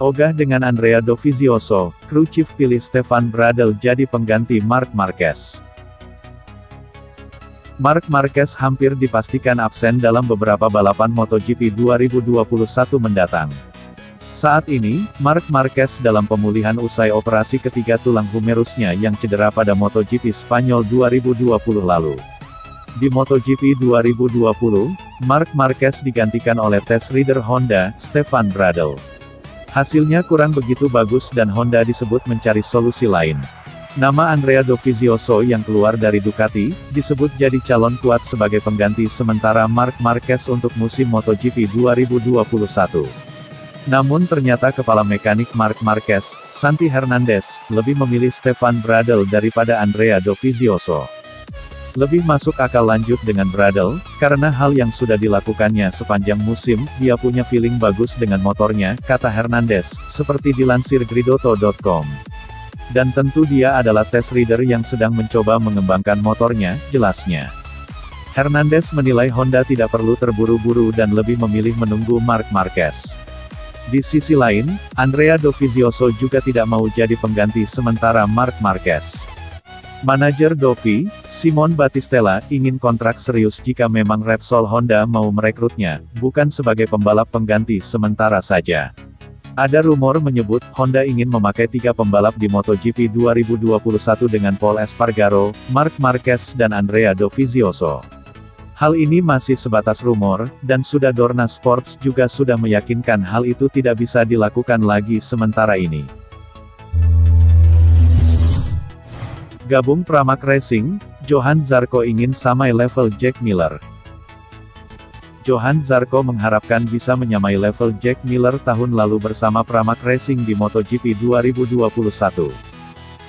Ogah dengan Andrea Dovizioso, kru chief pilih Stefan Bradl jadi pengganti Marc Marquez. Marc Marquez hampir dipastikan absen dalam beberapa balapan MotoGP 2021 mendatang. Saat ini, Marc Marquez dalam pemulihan usai operasi ketiga tulang humerusnya yang cedera pada MotoGP Spanyol 2020 lalu. Di MotoGP 2020, Marc Marquez digantikan oleh test rider Honda, Stefan Bradl. Hasilnya kurang begitu bagus dan Honda disebut mencari solusi lain. Nama Andrea Dovizioso yang keluar dari Ducati, disebut jadi calon kuat sebagai pengganti sementara Marc Marquez untuk musim MotoGP 2021. Namun ternyata kepala mekanik Marc Marquez, Santi Hernandez, lebih memilih Stefan Bradl daripada Andrea Dovizioso. Lebih masuk akal lanjut dengan Bradl, karena hal yang sudah dilakukannya sepanjang musim, dia punya feeling bagus dengan motornya, kata Hernandez, seperti dilansir Gridotto.com. Dan tentu dia adalah test rider yang sedang mencoba mengembangkan motornya, jelasnya. Hernandez menilai Honda tidak perlu terburu-buru dan lebih memilih menunggu Marc Marquez. Di sisi lain, Andrea Dovizioso juga tidak mau jadi pengganti sementara Marc Marquez. Manajer Dovi, Simon Battistella, ingin kontrak serius jika memang Repsol Honda mau merekrutnya, bukan sebagai pembalap pengganti sementara saja. Ada rumor menyebut, Honda ingin memakai 3 pembalap di MotoGP 2021 dengan Pol Espargaro, Marc Marquez dan Andrea Dovizioso. Hal ini masih sebatas rumor, dan sudah Dorna Sports juga sudah meyakinkan hal itu tidak bisa dilakukan lagi sementara ini. Gabung Pramac Racing, Johan Zarco ingin samai level Jack Miller. Johan Zarco mengharapkan bisa menyamai level Jack Miller tahun lalu bersama Pramac Racing di MotoGP 2021.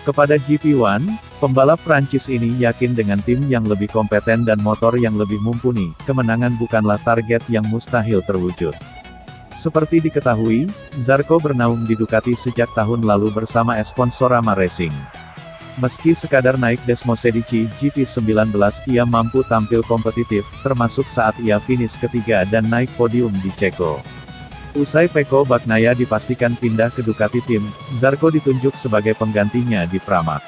Kepada GP1, pembalap Prancis ini yakin dengan tim yang lebih kompeten dan motor yang lebih mumpuni, kemenangan bukanlah target yang mustahil terwujud. Seperti diketahui, Zarco bernaung di Ducati sejak tahun lalu bersama Sponsorama Racing. Meski sekadar naik Desmosedici GP19, ia mampu tampil kompetitif, termasuk saat ia finish ketiga dan naik podium di Ceko. Usai Pecco Bagnaia dipastikan pindah ke Ducati Team, Zarco ditunjuk sebagai penggantinya di Pramac.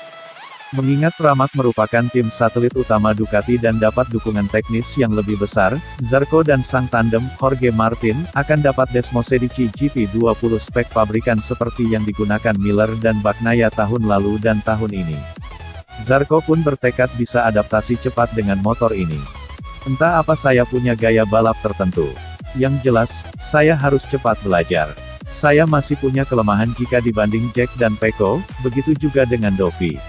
Mengingat Pramac merupakan tim satelit utama Ducati dan dapat dukungan teknis yang lebih besar, Zarco dan sang tandem, Jorge Martin, akan dapat Desmosedici GP20 spek pabrikan seperti yang digunakan Miller dan Bagnaia tahun lalu dan tahun ini. Zarco pun bertekad bisa adaptasi cepat dengan motor ini. Entah apa saya punya gaya balap tertentu. Yang jelas, saya harus cepat belajar. Saya masih punya kelemahan jika dibanding Jack dan Pecco, begitu juga dengan Dovi.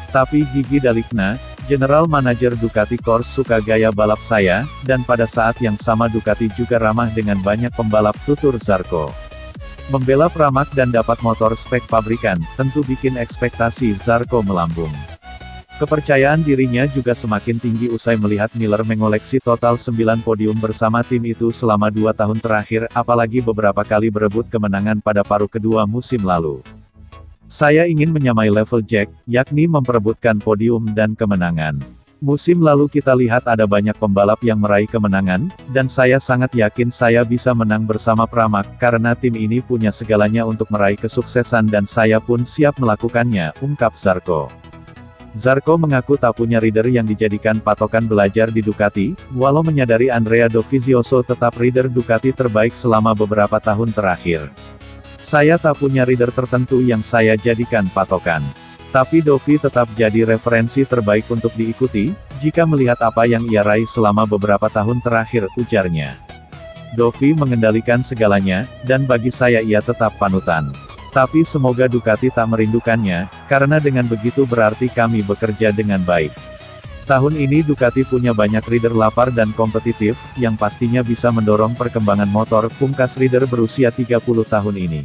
Tapi Gigi Dalikna, General Manager Ducati Corse suka gaya balap saya, dan pada saat yang sama Ducati juga ramah dengan banyak pembalap, tutur Zarco. Membela Pramac dan dapat motor spek pabrikan, tentu bikin ekspektasi Zarco melambung. Kepercayaan dirinya juga semakin tinggi usai melihat Miller mengoleksi total 9 podium bersama tim itu selama 2 tahun terakhir, apalagi beberapa kali berebut kemenangan pada paruh kedua musim lalu. Saya ingin menyamai level Jack, yakni memperebutkan podium dan kemenangan. Musim lalu kita lihat ada banyak pembalap yang meraih kemenangan, dan saya sangat yakin saya bisa menang bersama Pramac, karena tim ini punya segalanya untuk meraih kesuksesan dan saya pun siap melakukannya, ungkap Zarco. Zarco mengaku tak punya rider yang dijadikan patokan belajar di Ducati, walau menyadari Andrea Dovizioso tetap rider Ducati terbaik selama beberapa tahun terakhir. Saya tak punya rider tertentu yang saya jadikan patokan. Tapi Dovi tetap jadi referensi terbaik untuk diikuti, jika melihat apa yang ia raih selama beberapa tahun terakhir, ujarnya. Dovi mengendalikan segalanya, dan bagi saya ia tetap panutan. Tapi semoga Ducati tak merindukannya, karena dengan begitu berarti kami bekerja dengan baik. Tahun ini Ducati punya banyak rider lapar dan kompetitif, yang pastinya bisa mendorong perkembangan motor, pungkas rider berusia 30 tahun ini.